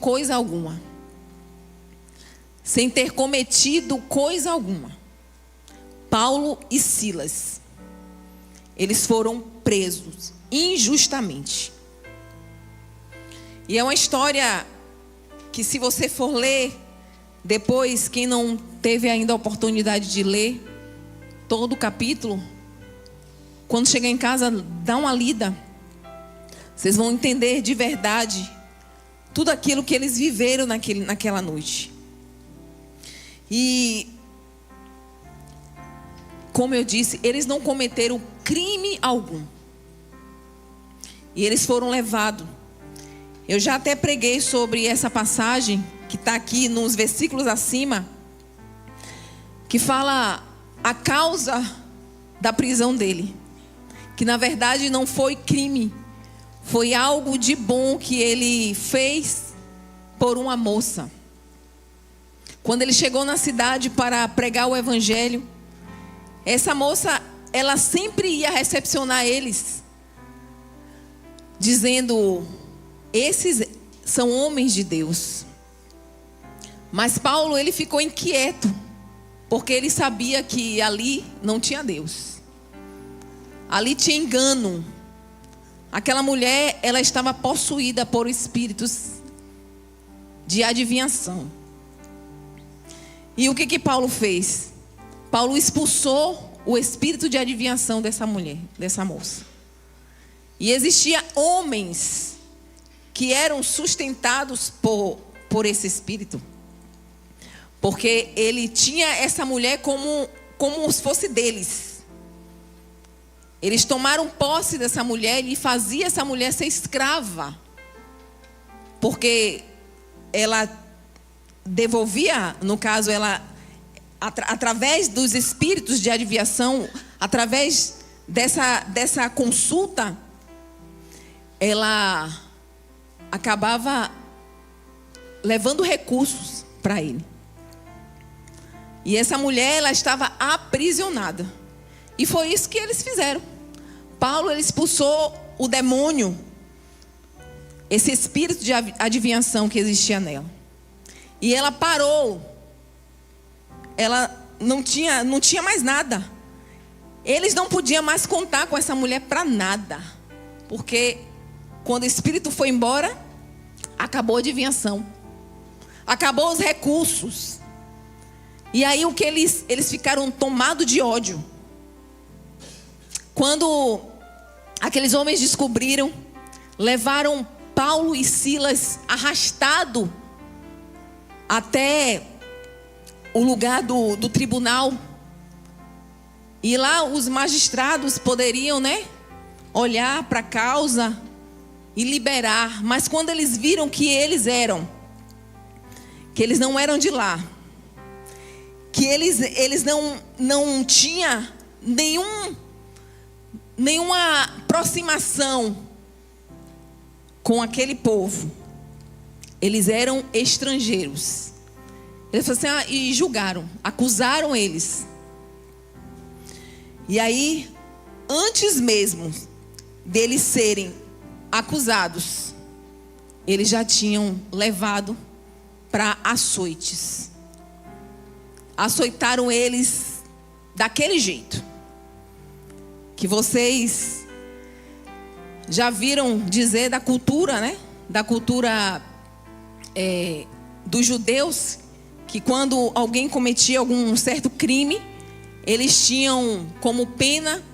coisa alguma, sem ter cometido coisa alguma. Paulo e Silas, eles foram presos injustamente. E é uma história que, se você for ler depois, quem não teve ainda a oportunidade de ler todo o capítulo, quando chegar em casa, dá uma lida. Vocês vão entender de verdade tudo aquilo que eles viveram naquela noite. E, como eu disse, eles não cometeram crime algum. E eles foram levados. Eu já até preguei sobre essa passagem que está aqui nos versículos acima, que fala a causa da prisão dele, que na verdade não foi crime, foi algo de bom que ele fez por uma moça. Quando ele chegou na cidade para pregar o evangelho, essa moça, ela sempre ia recepcionar eles, dizendo: esses são homens de Deus. Mas Paulo, ele ficou inquieto, porque ele sabia que ali não tinha Deus. Ali tinha engano. Aquela mulher, ela estava possuída por espíritos de adivinhação. E o que Paulo fez? Paulo expulsou o espírito de adivinhação dessa mulher, dessa moça. E existia homens que eram sustentados por esse espírito, porque ele tinha essa mulher como se fosse deles. Eles tomaram posse dessa mulher e fazia essa mulher ser escrava, porque ela devolvia, no caso, ela através dos espíritos de adivinhação, através dessa consulta, ela acabava levando recursos para ele. E essa mulher, ela estava aprisionada. E foi isso que eles fizeram. Paulo, ele expulsou o demônio, esse espírito de adivinhação que existia nela. E ela parou. Ela não tinha mais nada. Eles não podiam mais contar com essa mulher para nada. Porque quando o espírito foi embora, acabou a adivinhação. Acabou os recursos. E aí o que eles ficaram tomados de ódio. Quando aqueles homens descobriram, levaram Paulo e Silas arrastado até o lugar do tribunal. E lá os magistrados poderiam, olhar para a causa e liberar. Mas quando eles viram que eles não eram de lá, que eles não tinham nenhuma aproximação com aquele povo, eles eram estrangeiros. Eles falaram assim, e julgaram, acusaram eles. E aí, antes mesmo deles serem acusados, eles já tinham levado para açoites. Açoitaram eles daquele jeito que vocês já viram dizer da cultura, da cultura dos judeus, que quando alguém cometia algum certo crime, eles tinham como pena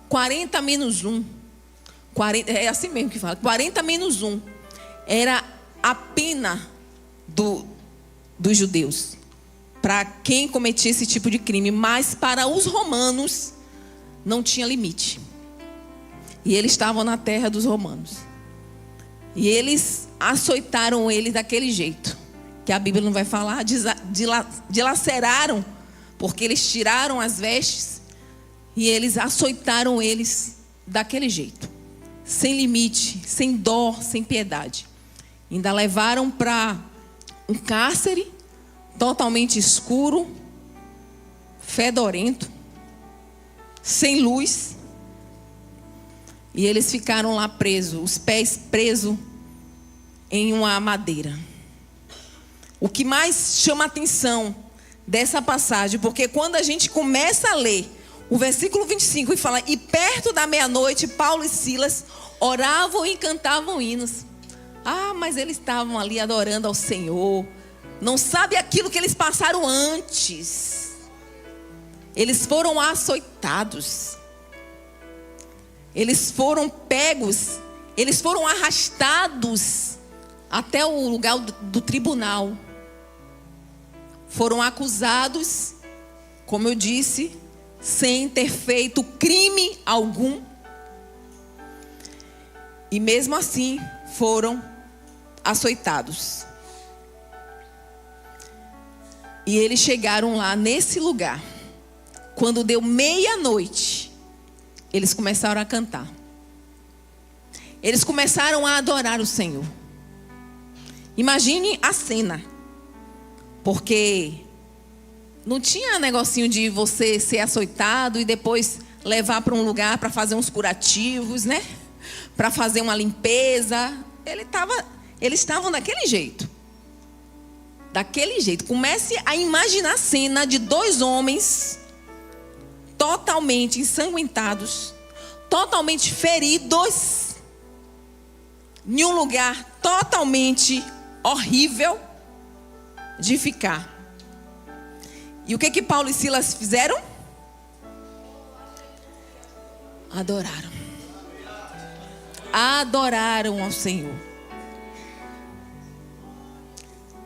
40 menos 1. 40, é assim mesmo que fala, 40 menos 1. Era a pena dos judeus para quem cometia esse tipo de crime. Mas para os romanos não tinha limite. E eles estavam na terra dos romanos. E eles açoitaram ele daquele jeito, que a Bíblia não vai falar, dilaceraram, porque eles tiraram as vestes e eles açoitaram eles daquele jeito, sem limite, sem dó, sem piedade. Ainda levaram para um cárcere totalmente escuro, fedorento, sem luz. E eles ficaram lá presos, os pés presos em uma madeira. O que mais chama a atenção dessa passagem, porque quando a gente começa a ler o versículo 25 e fala: e perto da meia-noite, Paulo e Silas oravam e cantavam hinos. Ah, mas eles estavam ali adorando ao Senhor. Não sabe aquilo que eles passaram antes. Eles foram açoitados. Eles foram pegos. Eles foram arrastados até o lugar do tribunal. Foram acusados, como eu disse, sem ter feito crime algum. E mesmo assim foram açoitados. E eles chegaram lá nesse lugar. Quando deu meia-noite, eles começaram a cantar. Eles começaram a adorar o Senhor. Imagine a cena. Porque não tinha negocinho de você ser açoitado e depois levar para um lugar para fazer uns curativos, né? Para fazer uma limpeza. Eles estavam daquele jeito. Daquele jeito. Comece a imaginar a cena de dois homens totalmente ensanguentados, totalmente feridos, em um lugar totalmente horrível de ficar. E o que Paulo e Silas fizeram? Adoraram. Adoraram ao Senhor.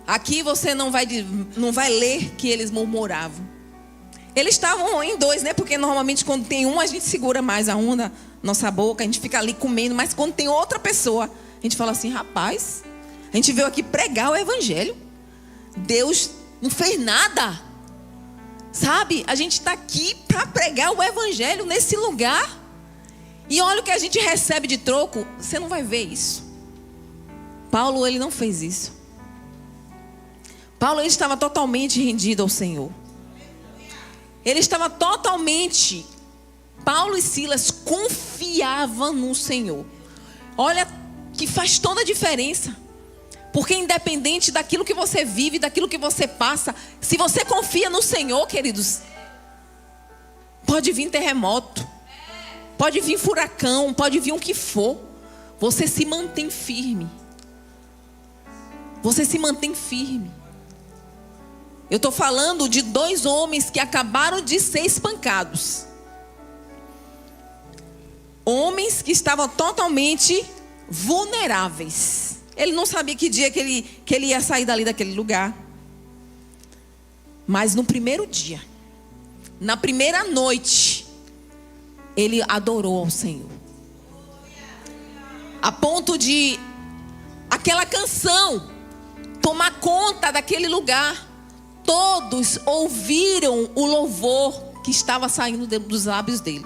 Aqui você não vai ler que eles murmuravam. Eles estavam em dois, né? Porque normalmente quando tem um, a gente segura mais a onda, nossa boca, a gente fica ali comendo. Mas quando tem outra pessoa, a gente fala assim: rapaz, a gente veio aqui pregar o evangelho. Deus não fez nada. Sabe? A gente está aqui para pregar o evangelho nesse lugar. E olha o que a gente recebe de troco. Você não vai ver isso. Paulo, ele não fez isso. Paulo, ele estava totalmente rendido ao Senhor. Ele estava totalmente... Paulo e Silas confiavam no Senhor. Olha que faz toda a diferença. Porque independente daquilo que você vive, daquilo que você passa, se você confia no Senhor, queridos, pode vir terremoto, pode vir furacão, pode vir o que for, você se mantém firme. Você se mantém firme. Eu estou falando de dois homens que acabaram de ser espancados. Homens que estavam totalmente vulneráveis. Ele não sabia que dia que ele ia sair dali daquele lugar. Mas no primeiro dia, na primeira noite, ele adorou ao Senhor. A ponto de aquela canção tomar conta daquele lugar. Todos ouviram o louvor que estava saindo dos lábios dele.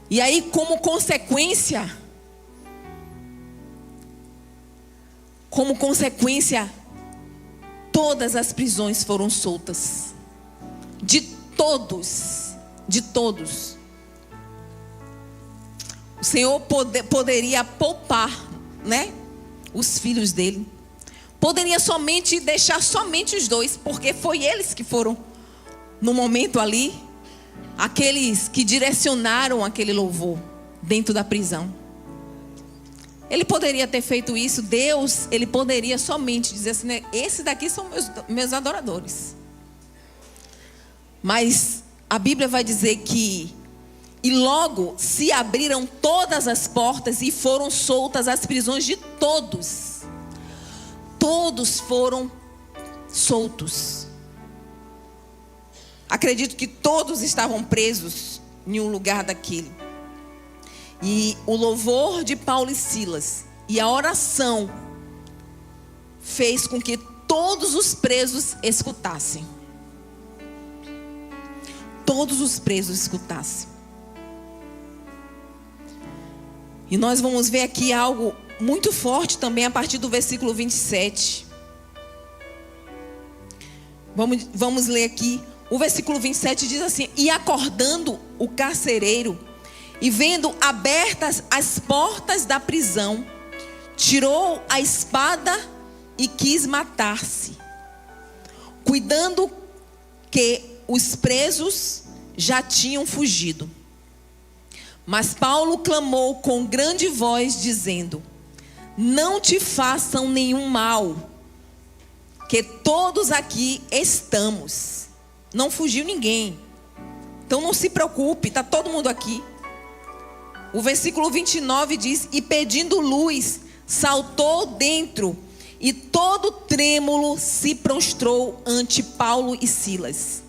E aí, como consequência, todas as prisões foram soltas. De todos. O Senhor poderia poupar, né, os filhos dele. Poderia somente deixar somente os dois, porque foi eles que foram, no momento ali, aqueles que direcionaram aquele louvor dentro da prisão. Ele poderia ter feito isso. Deus, ele poderia somente dizer assim, né, esses daqui são meus adoradores. Mas a Bíblia vai dizer que e logo se abriram todas as portas e foram soltas as prisões de todos. Todos foram soltos. Acredito que todos estavam presos em um lugar daquele. E o louvor de Paulo e Silas e a oração fez com que todos os presos escutassem. Todos os presos escutassem. E nós vamos ver aqui algo muito forte também a partir do versículo 27. Vamos ler aqui. O versículo 27 diz assim: e acordando o carcereiro, E vendo abertas as portas da prisão, tirou a espada e quis matar-se, cuidando que os presos já tinham fugido. Mas Paulo clamou com grande voz, dizendo: não te façam nenhum mal, que todos aqui estamos. Não fugiu ninguém. Então não se preocupe, está todo mundo aqui. O versículo 29 diz: e pedindo luz, saltou dentro, e todo trêmulo se prostrou ante Paulo e Silas.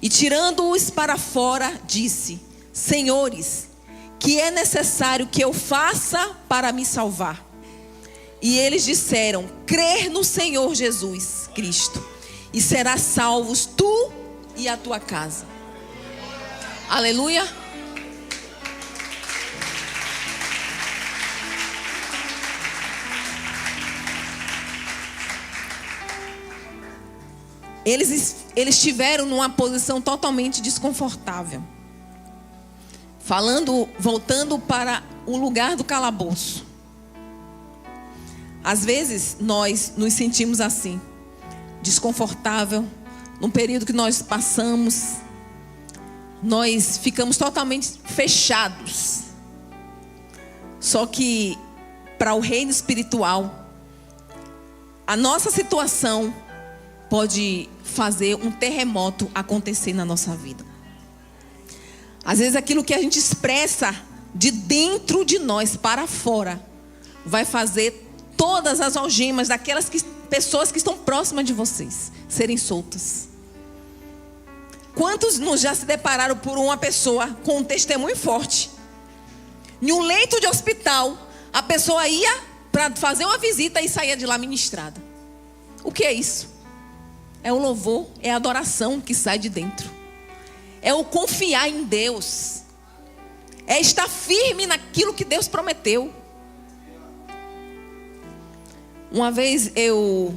E tirando-os para fora, disse: senhores, que é necessário que eu faça para me salvar? E eles disseram: crer no Senhor Jesus Cristo, e serás salvos tu e a tua casa. Aleluia. Eles estiveram numa posição totalmente desconfortável. Voltando para o lugar do calabouço. Às vezes nós nos sentimos assim, desconfortável, num período que nós passamos, nós ficamos totalmente fechados. Só que para o reino espiritual, a nossa situação pode fazer um terremoto acontecer na nossa vida. Às vezes aquilo que a gente expressa de dentro de nós para fora vai fazer todas as algemas daquelas pessoas que estão próximas de vocês serem soltas. Quantos já se depararam por uma pessoa com um testemunho forte? Em um leito de hospital, a pessoa ia para fazer uma visita e saía de lá ministrada. O que é isso? É o louvor, é a adoração que sai de dentro. É o confiar em Deus. É estar firme naquilo que Deus prometeu. Uma vez eu,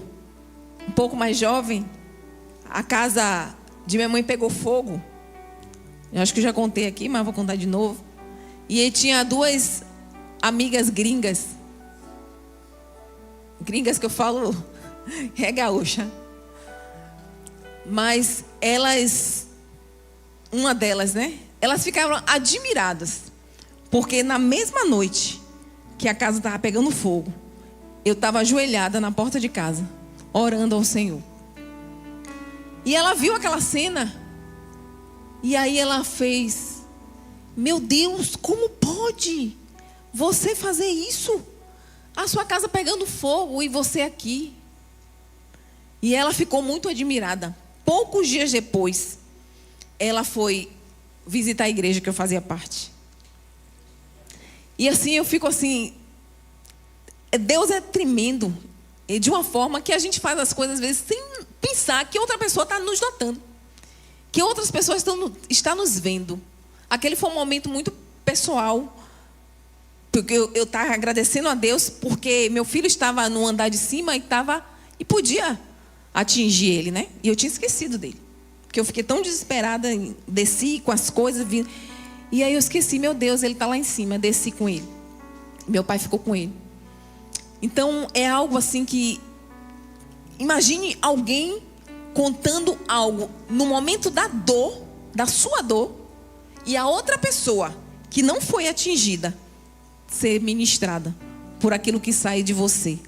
um pouco mais jovem, a casa de minha mãe pegou fogo. Eu acho que eu já contei aqui, mas vou contar de novo. E aí tinha duas amigas gringas. Gringas que eu falo é gaúcha. Mas elas, uma delas, né? Elas ficaram admiradas. Porque na mesma noite que a casa estava pegando fogo, eu estava ajoelhada na porta de casa, orando ao Senhor. E ela viu aquela cena. E aí ela fez: meu Deus, como pode você fazer isso? A sua casa pegando fogo e você aqui. E ela ficou muito admirada. Poucos dias depois, ela foi visitar a igreja que eu fazia parte. E assim, eu fico assim, Deus é tremendo. E de uma forma que a gente faz as coisas às vezes sem pensar que outra pessoa está nos notando. Que outras pessoas estão nos vendo. Aquele foi um momento muito pessoal. Porque eu estava agradecendo a Deus porque meu filho estava no andar de cima e podia atingir ele, né? E eu tinha esquecido dele. Porque eu fiquei tão desesperada, desci com as coisas, vi, e aí eu esqueci, meu Deus, ele está lá em cima, desci com ele. Meu pai ficou com ele. Então é algo assim que, imagine alguém contando algo no momento da dor, da sua dor, e a outra pessoa que não foi atingida ser ministrada por aquilo que sai de você,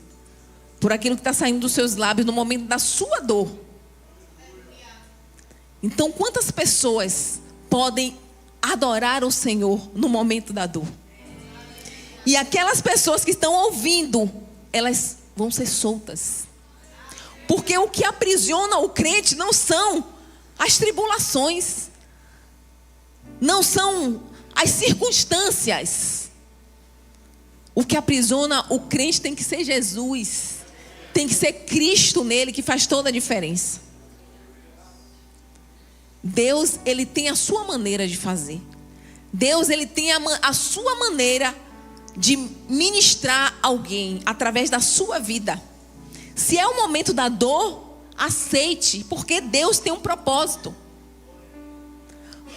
por aquilo que está saindo dos seus lábios no momento da sua dor. Então, quantas pessoas podem adorar o Senhor no momento da dor? E aquelas pessoas que estão ouvindo, elas vão ser soltas. Porque o que aprisiona o crente não são as tribulações, não são as circunstâncias. O que aprisiona o crente tem que ser Jesus. Tem que ser Cristo nele, que faz toda a diferença. Deus, ele tem a sua maneira de fazer. Deus, ele tem a sua maneira de ministrar alguém através da sua vida. Se é o momento da dor, aceite, porque Deus tem um propósito.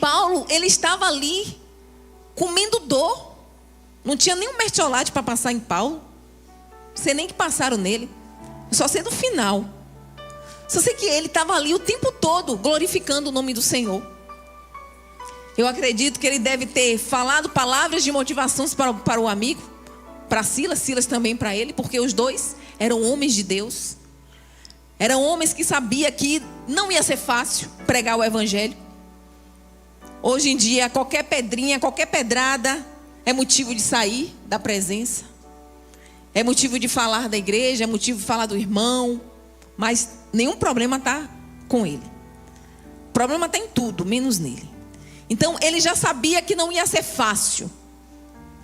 Paulo, ele estava ali comendo dor. Não tinha nenhum mertiolate para passar em Paulo. Não sei nem que passaram nele. Só sei do final. Só sei que ele estava ali o tempo todo glorificando o nome do Senhor. Eu acredito que ele deve ter falado palavras de motivação para o amigo, para Silas, Silas também para ele, porque os dois eram homens de Deus. Eram homens que sabiam que não ia ser fácil pregar o evangelho. Hoje em dia, qualquer pedrinha, qualquer pedrada é motivo de sair da presença. É motivo de falar da igreja, é motivo de falar do irmão. Mas nenhum problema está com ele. O problema está em tudo, menos nele. Então, ele já sabia que não ia ser fácil.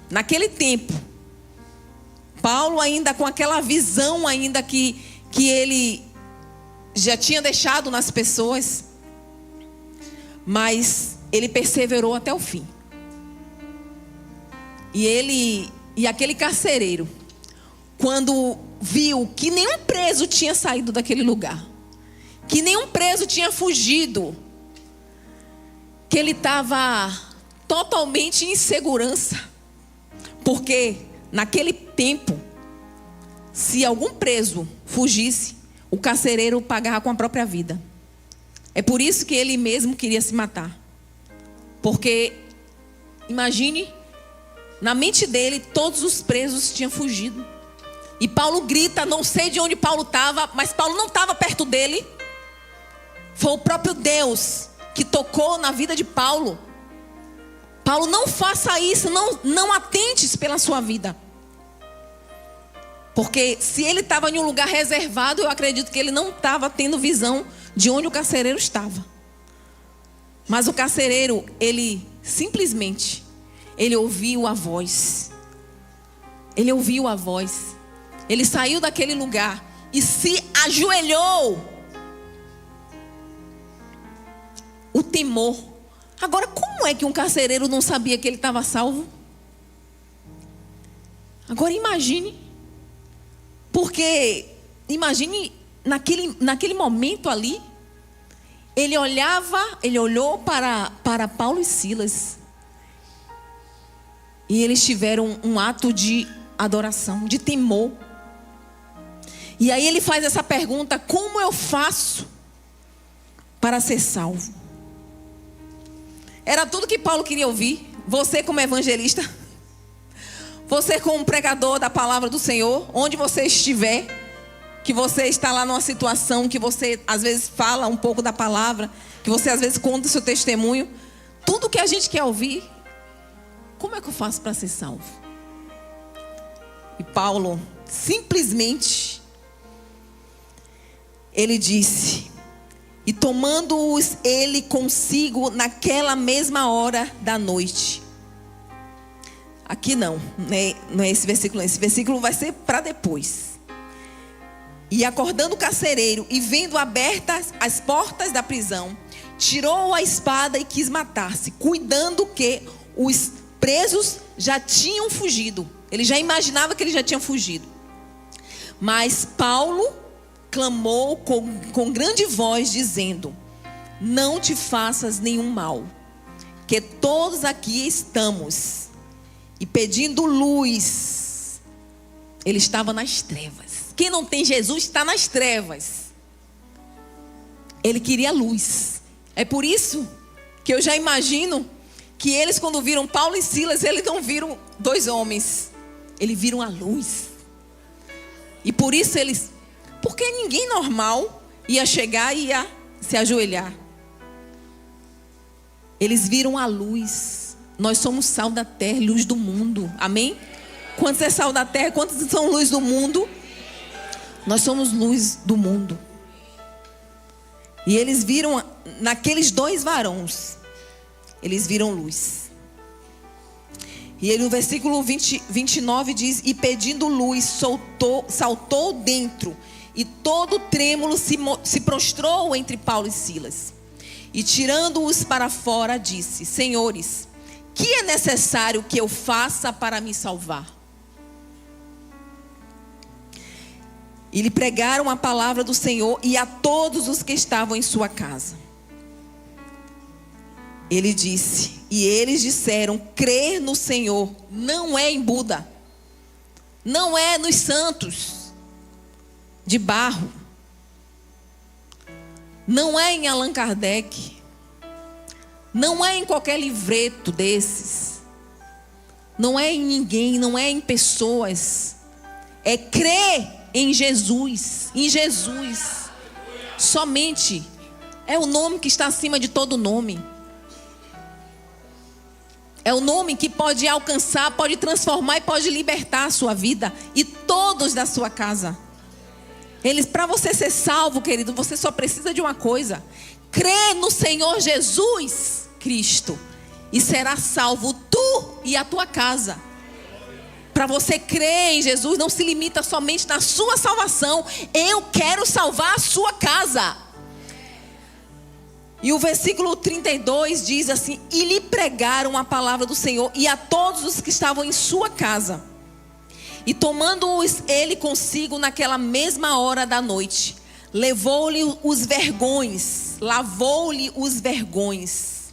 Naquele tempo, Paulo ainda com aquela visão ainda que ele já tinha deixado nas pessoas, mas ele perseverou até o fim. E aquele carcereiro, quando viu que nenhum preso tinha saído daquele lugar, que nenhum preso tinha fugido, que ele estava totalmente em insegurança, porque naquele tempo, se algum preso fugisse, o carcereiro pagava com a própria vida. É por isso que ele mesmo queria se matar. Porque, imagine, na mente dele, todos os presos tinham fugido. E Paulo grita, não sei de onde Paulo estava, mas Paulo não estava perto dele. Foi o próprio Deus que tocou na vida de Paulo. Paulo, não faça isso, não atentes pela sua vida. Porque se ele estava em um lugar reservado, eu acredito que ele não estava tendo visão de onde o carcereiro estava. Mas o carcereiro, ele simplesmente, ele ouviu a voz. Ele ouviu a voz. Ele saiu daquele lugar e se ajoelhou. O temor. Agora, como é que um carcereiro não sabia que ele estava salvo? Agora imagine. Porque, imagine, naquele momento ali, ele olhou para Paulo e Silas. E eles tiveram um ato de adoração, de temor. E aí ele faz essa pergunta: como eu faço para ser salvo? Era tudo que Paulo queria ouvir. Você como evangelista, você como pregador da palavra do Senhor, onde você estiver, que você está lá numa situação que você às vezes fala um pouco da palavra, que você às vezes conta o seu testemunho, tudo que a gente quer ouvir: como é que eu faço para ser salvo? E Paulo simplesmente, ele disse: e tomando-os ele consigo naquela mesma hora da noite. Aqui não é esse versículo. Esse versículo vai ser para depois. E acordando o carcereiro e vendo abertas as portas da prisão, tirou a espada e quis matar-se, cuidando que os presos já tinham fugido. Ele já imaginava que eles já tinham fugido. Mas Paulo clamou com grande voz, dizendo: não te faças nenhum mal, que todos aqui estamos. E pedindo luz, ele estava nas trevas. Quem não tem Jesus está nas trevas. Ele queria luz. É por isso que eu já imagino que eles, quando viram Paulo e Silas, eles não viram dois homens, eles viram a luz. E por isso eles... Porque ninguém normal ia chegar e ia se ajoelhar. Eles viram a luz. Nós somos sal da terra, luz do mundo. Amém? Quantos é sal da terra? Quantos são luz do mundo? Nós somos luz do mundo. E eles viram, naqueles dois varões, eles viram luz. E ele, no versículo 29 diz: e pedindo luz, saltou dentro, e todo trêmulo se prostrou entre Paulo e Silas. E tirando-os para fora, disse: senhores, que é necessário que eu faça para me salvar? E lhe pregaram a palavra do Senhor e a todos os que estavam em sua casa. Ele disse, e eles disseram: crer no Senhor não é em Buda, não é nos santos de barro, não é em Allan Kardec, não é em qualquer livreto desses, não é em ninguém, não é em pessoas, é crer em Jesus, somente. É o nome que está acima de todo nome. É o nome que pode alcançar, pode transformar e pode libertar a sua vida e todos da sua casa. Para você ser salvo, querido, você só precisa de uma coisa: crer no Senhor Jesus Cristo, e será salvo tu e a tua casa. Para você crer em Jesus, não se limita somente na sua salvação. Eu quero salvar a sua casa. E o versículo 32 diz assim: e lhe pregaram a palavra do Senhor e a todos os que estavam em sua casa. E tomando-os ele consigo naquela mesma hora da noite, levou-lhe os vergões, lavou-lhe os vergões.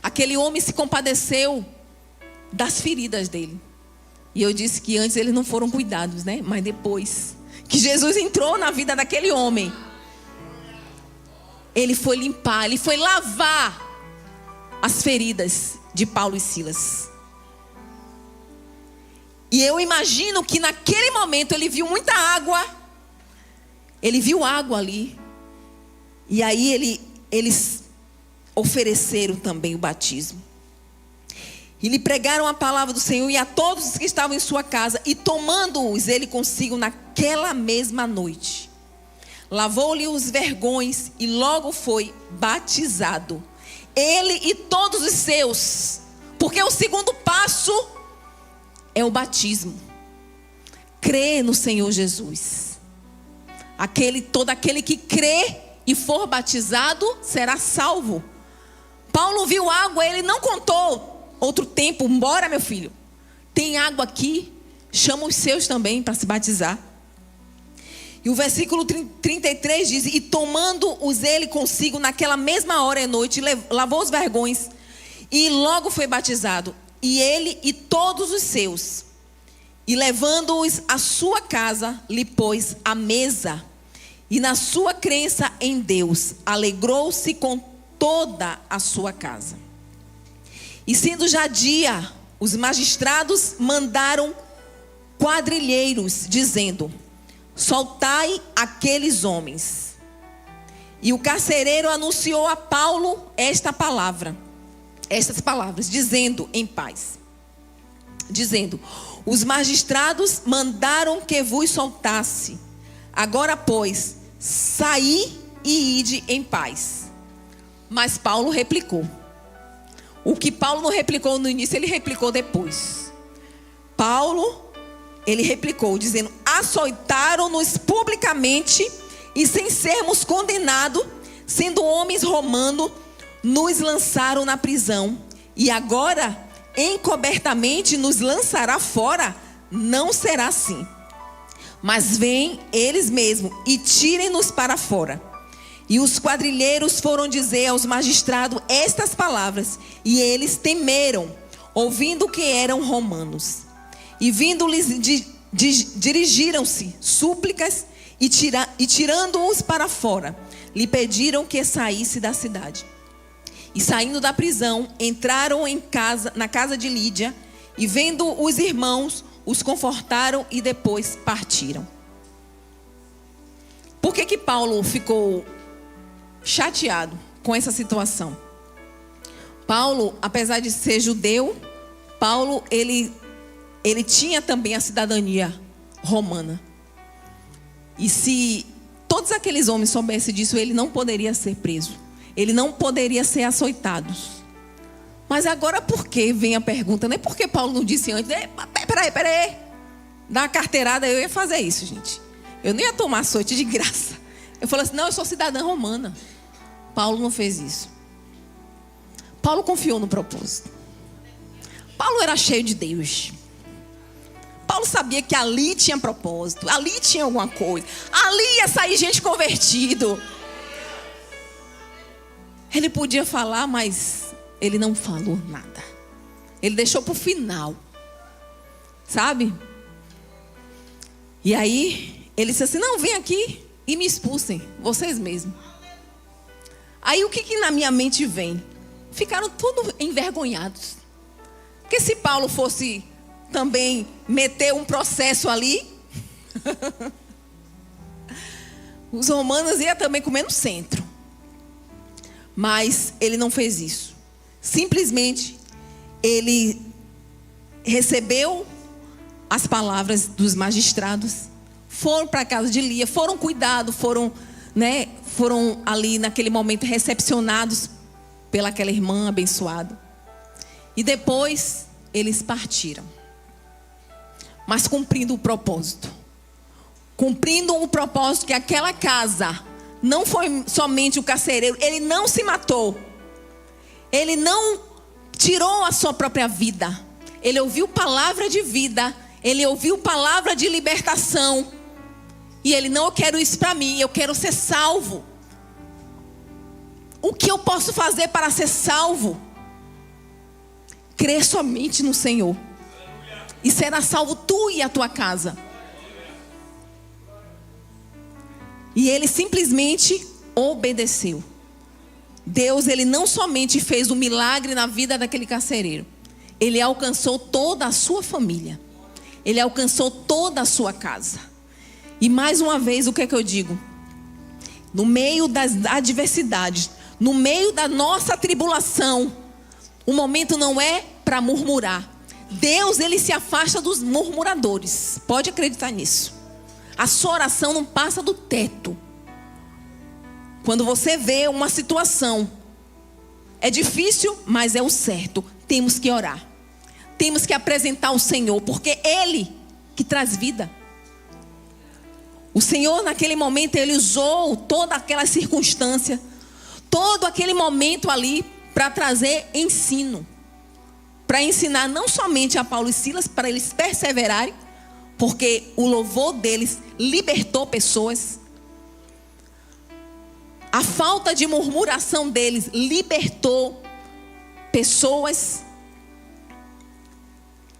Aquele homem se compadeceu das feridas dele. E eu disse que antes eles não foram cuidados, né? Mas depois que Jesus entrou na vida daquele homem, ele foi limpar, ele foi lavar as feridas de Paulo e Silas. E eu imagino que naquele momento ele viu muita água. Ele viu água ali. E aí eles ofereceram também o batismo. E lhe pregaram a palavra do Senhor e a todos os que estavam em sua casa. E tomando-os ele consigo naquela mesma noite, lavou-lhe os vergões e logo foi batizado, ele e todos os seus. Porque o segundo passo é o batismo. Crê no Senhor Jesus. Todo aquele que crê e for batizado será salvo. Paulo viu água, ele não contou outro tempo. Bora, meu filho, tem água aqui, chama os seus também para se batizar. E o versículo 33 diz: e tomando-os ele consigo naquela mesma hora e noite, lavou os vergões e logo foi batizado, e ele e todos os seus. E levando-os à sua casa, lhe pôs à mesa, e na sua crença em Deus, alegrou-se com toda a sua casa. E sendo já dia, os magistrados mandaram quadrilheiros, dizendo: soltai aqueles homens. E o carcereiro anunciou a Paulo estas palavras, dizendo em paz, dizendo: os magistrados mandaram que vos soltasse. Agora, pois, saí e ide em paz. Mas Paulo replicou. O que Paulo não replicou no início, ele replicou depois. Ele replicou, dizendo: açoitaram-nos publicamente e sem sermos condenados, sendo homens romanos, nos lançaram na prisão. E agora, encobertamente, nos lançará fora? Não será assim. Mas vêm eles mesmos e tirem-nos para fora. E os quadrilheiros foram dizer aos magistrados estas palavras, e eles temeram, ouvindo que eram romanos. E vindo-lhes dirigiram-se súplicas e tirando-os para fora, lhe pediram que saísse da cidade. E saindo da prisão, entraram na casa de Lídia, e vendo os irmãos, os confortaram e depois partiram. Por que Paulo ficou chateado com essa situação? Paulo, apesar de ser judeu, Paulo, ele tinha também a cidadania romana. E se todos aqueles homens soubessem disso, ele não poderia ser preso. Ele não poderia ser açoitado. Mas agora por que vem a pergunta? Não é porque Paulo não disse antes: peraí. Dá uma carteirada, eu ia fazer isso, gente. Eu não ia tomar açoite de graça. Eu falei assim: não, eu sou cidadã romana. Paulo não fez isso. Paulo confiou no propósito. Paulo era cheio de Deus. Paulo sabia que ali tinha propósito, ali tinha alguma coisa, ali ia sair gente convertido. Ele podia falar, mas ele não falou nada. Ele deixou para o final. Sabe? E aí, ele disse assim, não, vem aqui e me expulsem, vocês mesmos. Aí o que na minha mente vem? Ficaram todos envergonhados. Porque se Paulo fosse também meter um processo ali, os romanos iam também comer no centro. Mas ele não fez isso. Simplesmente, ele recebeu as palavras dos magistrados, foram para a casa de Lia, foram cuidados, foram ali naquele momento recepcionados pelaquela irmã abençoada. E depois eles partiram. Mas cumprindo o propósito. Cumprindo o propósito que aquela casa não foi somente o carcereiro, ele não se matou. Ele não tirou a sua própria vida. Ele ouviu palavra de vida. Ele ouviu palavra de libertação. E ele, não, eu quero isso para mim, eu quero ser salvo. O que eu posso fazer para ser salvo? Crer somente no Senhor. E será salvo tu e a tua casa. E ele simplesmente obedeceu. Deus, ele não somente fez um milagre na vida daquele carcereiro. Ele alcançou toda a sua família. Ele alcançou toda a sua casa. E mais uma vez, o que é que eu digo? No meio das adversidades, no meio da nossa tribulação, o momento não é para murmurar. Deus, ele se afasta dos murmuradores. Pode acreditar nisso. A sua oração não passa do teto. Quando você vê uma situação, é difícil, mas é o certo. Temos que orar. Temos que apresentar ao Senhor, porque Ele que traz vida. O Senhor naquele momento, Ele usou toda aquela circunstância, todo aquele momento ali para trazer ensino. Para ensinar não somente a Paulo e Silas, para eles perseverarem, porque o louvor deles libertou pessoas. A falta de murmuração deles libertou pessoas.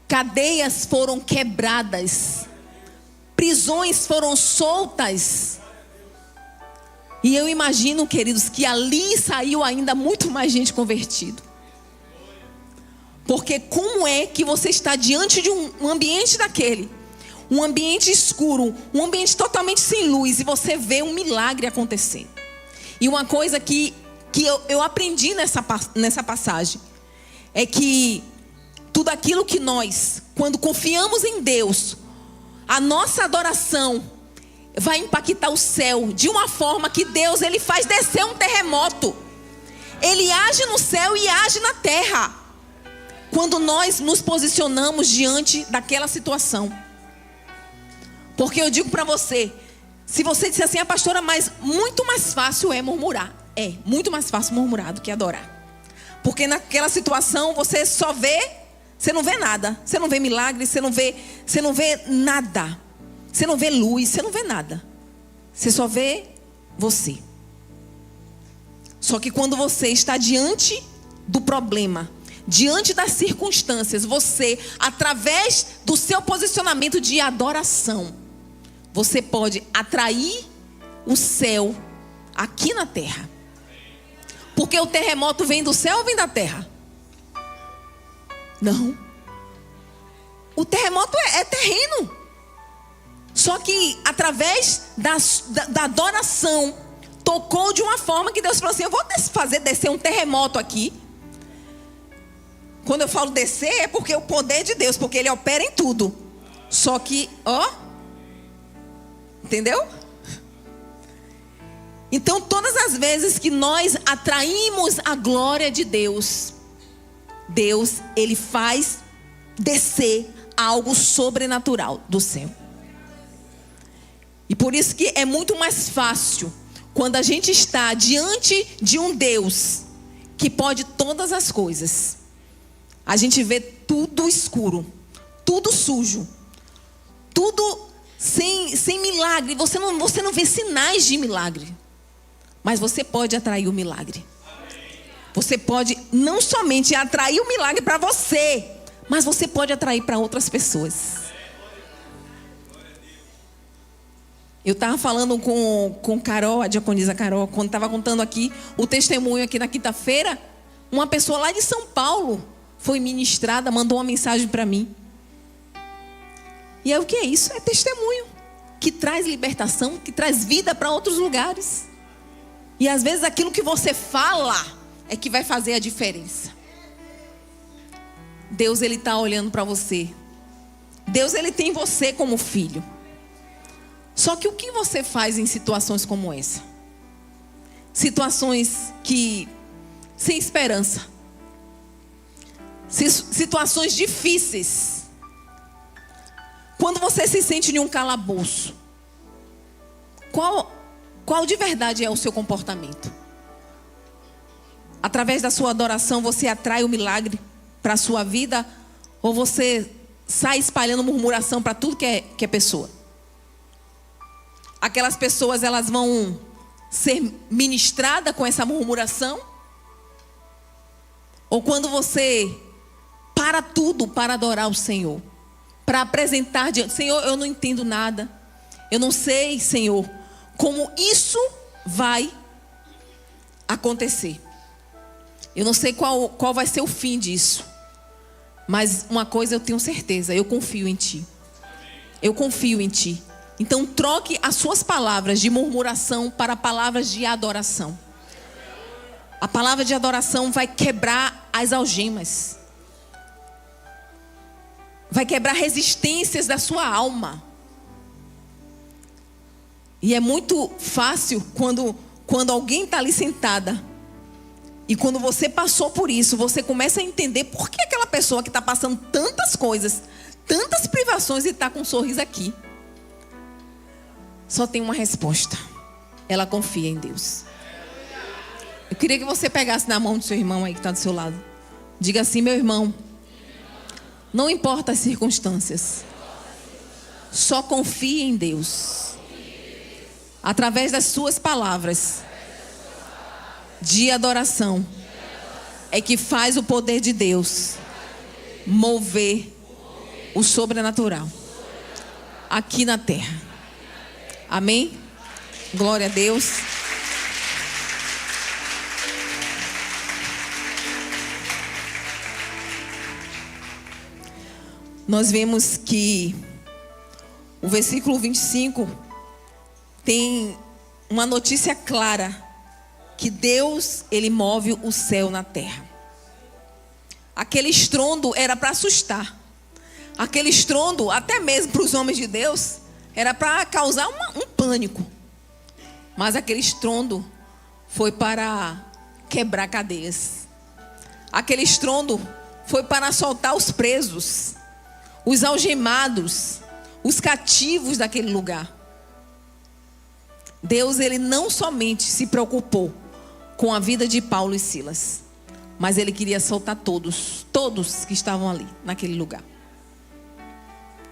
Cadeias foram quebradas. Prisões foram soltas. E eu imagino, queridos, que ali saiu ainda muito mais gente convertida. Porque como é que você está diante de um ambiente daquele? Um ambiente escuro, um ambiente totalmente sem luz, e você vê um milagre acontecer. E uma coisa que eu aprendi nessa passagem é que tudo aquilo que nós, quando confiamos em Deus, a nossa adoração vai impactar o céu de uma forma que Deus, ele faz descer um terremoto. Ele age no céu e age na terra. Quando nós nos posicionamos diante daquela situação. Porque eu digo para você, se você disser assim, pastora, mas muito mais fácil é murmurar. É, muito mais fácil murmurar do que adorar. Porque naquela situação você só vê, você não vê nada. Você não vê milagre, você não vê nada. Você não vê luz, você não vê nada. Você só vê você. Só que quando você está diante do problema, diante das circunstâncias, você, através do seu posicionamento de adoração, você pode atrair o céu aqui na terra. Porque o terremoto vem do céu ou vem da terra? Não. O terremoto é terreno. Só que através da adoração, tocou de uma forma que Deus falou assim, eu vou fazer descer um terremoto aqui. Quando eu falo descer, é porque é o poder de Deus, porque Ele opera em tudo. Só que, entendeu? Então, todas as vezes que nós atraímos a glória de Deus, Deus, Ele faz descer algo sobrenatural do céu. E por isso que é muito mais fácil, quando a gente está diante de um Deus que pode todas as coisas, a gente vê tudo escuro, tudo sujo, tudo sem milagre. Você não vê sinais de milagre, mas você pode atrair o milagre. Você pode não somente atrair o milagre para você, mas você pode atrair para outras pessoas. Eu estava falando com Carol, a diaconisa Carol, quando estava contando aqui o testemunho aqui na quinta-feira. Uma pessoa lá de São Paulo foi ministrada, mandou uma mensagem para mim. E aí o que é isso? É testemunho que traz libertação, que traz vida para outros lugares. E às vezes aquilo que você fala é que vai fazer a diferença. Deus, Ele está olhando para você. Deus, Ele tem você como filho. Só que o que você faz em situações como essa? Situações que sem esperança. Situações difíceis. Quando você se sente em um calabouço, qual de verdade é o seu comportamento? Através da sua adoração você atrai o milagre para a sua vida? Ou você sai espalhando murmuração para tudo que é pessoa? Aquelas pessoas, elas vão ser ministradas com essa murmuração? Ou quando você para tudo para adorar o Senhor, para apresentar diante, Senhor, eu não entendo nada, eu não sei, Senhor, como isso vai acontecer. Eu não sei qual vai ser o fim disso, mas uma coisa eu tenho certeza, eu confio em Ti. Eu confio em Ti. Então troque as suas palavras de murmuração para palavras de adoração. A palavra de adoração vai quebrar as algemas. Vai quebrar resistências da sua alma. E é muito fácil quando alguém está ali sentada. E quando você passou por isso, você começa a entender por que aquela pessoa que está passando tantas coisas, tantas privações e está com um sorriso aqui. Só tem uma resposta. Ela confia em Deus. Eu queria que você pegasse na mão do seu irmão aí que está do seu lado. Diga assim: meu irmão, não importa as circunstâncias, só confie em Deus. Através das suas palavras de adoração é que faz o poder de Deus mover o sobrenatural aqui na terra. Amém? Glória a Deus. Nós vemos que o versículo 25 tem uma notícia clara, que Deus, Ele move o céu na terra. Aquele estrondo era para assustar. Aquele estrondo, até mesmo para os homens de Deus, era para causar um pânico. Mas aquele estrondo foi para quebrar cadeias. Aquele estrondo foi para soltar os presos, os algemados, os cativos daquele lugar. Deus, Ele não somente se preocupou com a vida de Paulo e Silas, mas Ele queria soltar todos que estavam ali, naquele lugar.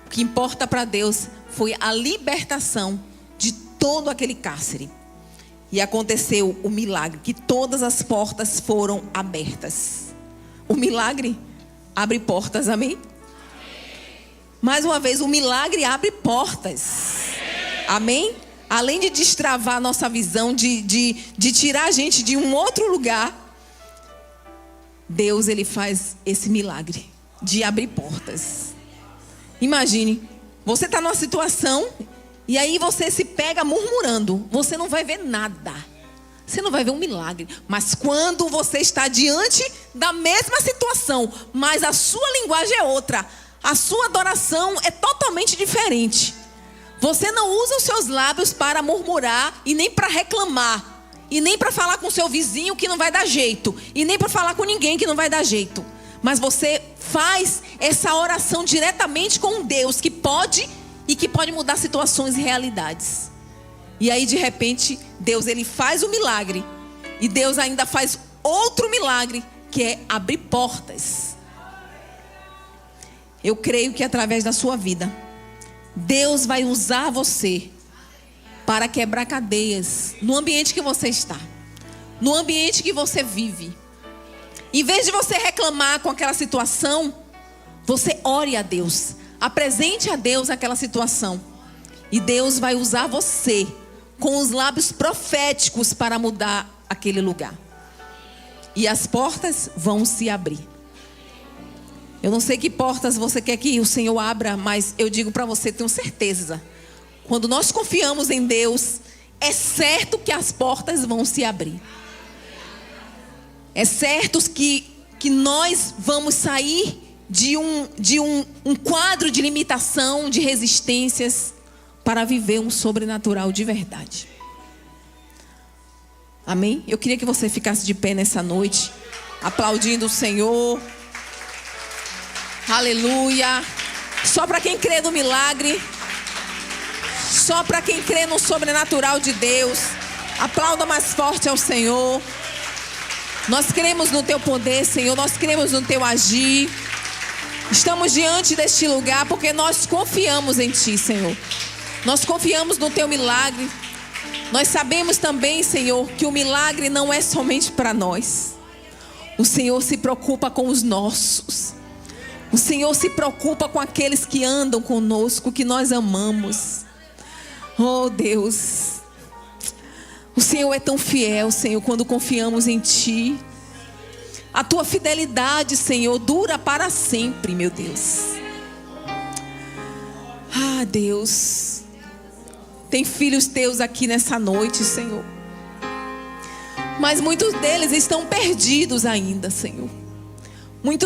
O que importa para Deus foi a libertação de todo aquele cárcere. E aconteceu o milagre, que todas as portas foram abertas. O milagre abre portas, amém? Mais uma vez, o milagre abre portas. Amém? Além de destravar a nossa visão, de tirar a gente de um outro lugar, Deus, Ele faz esse milagre de abrir portas. Imagine, você está numa situação e aí você se pega murmurando. Você não vai ver nada. Você não vai ver um milagre. Mas quando você está diante da mesma situação, mas a sua linguagem é outra, a sua adoração é totalmente diferente. Você não usa os seus lábios para murmurar e nem para reclamar. E nem para falar com seu vizinho que não vai dar jeito. E nem para falar com ninguém que não vai dar jeito. Mas você faz essa oração diretamente com Deus que pode mudar situações e realidades. E aí de repente Deus, Ele faz o milagre. E Deus ainda faz outro milagre, que é abrir portas. Eu creio que através da sua vida Deus vai usar você para quebrar cadeias no ambiente que você está, no ambiente que você vive. Em vez de você reclamar com aquela situação, você ore a Deus. Apresente a Deus aquela situação. E Deus vai usar você com os lábios proféticos para mudar aquele lugar. E as portas vão se abrir. Eu não sei que portas você quer que o Senhor abra, mas eu digo para você, tenho certeza. Quando nós confiamos em Deus, é certo que as portas vão se abrir. É certo que nós vamos sair de um quadro de limitação, de resistências, para viver um sobrenatural de verdade. Amém? Eu queria que você ficasse de pé nessa noite, aplaudindo o Senhor. Aleluia. Só para quem crê no milagre, só para quem crê no sobrenatural de Deus, aplauda mais forte ao Senhor. Nós cremos no teu poder, Senhor. Nós cremos no teu agir. Estamos diante deste lugar porque nós confiamos em ti, Senhor. Nós confiamos no teu milagre. Nós sabemos também, Senhor, que o milagre não é somente para nós. O Senhor se preocupa com os nossos. O Senhor se preocupa com aqueles que andam conosco, que nós amamos. Oh, Deus. O Senhor é tão fiel, Senhor, quando confiamos em ti. A tua fidelidade, Senhor, dura para sempre, meu Deus. Ah, Deus. Tem filhos teus aqui nessa noite, Senhor. Mas muitos deles estão perdidos ainda, Senhor. Muitos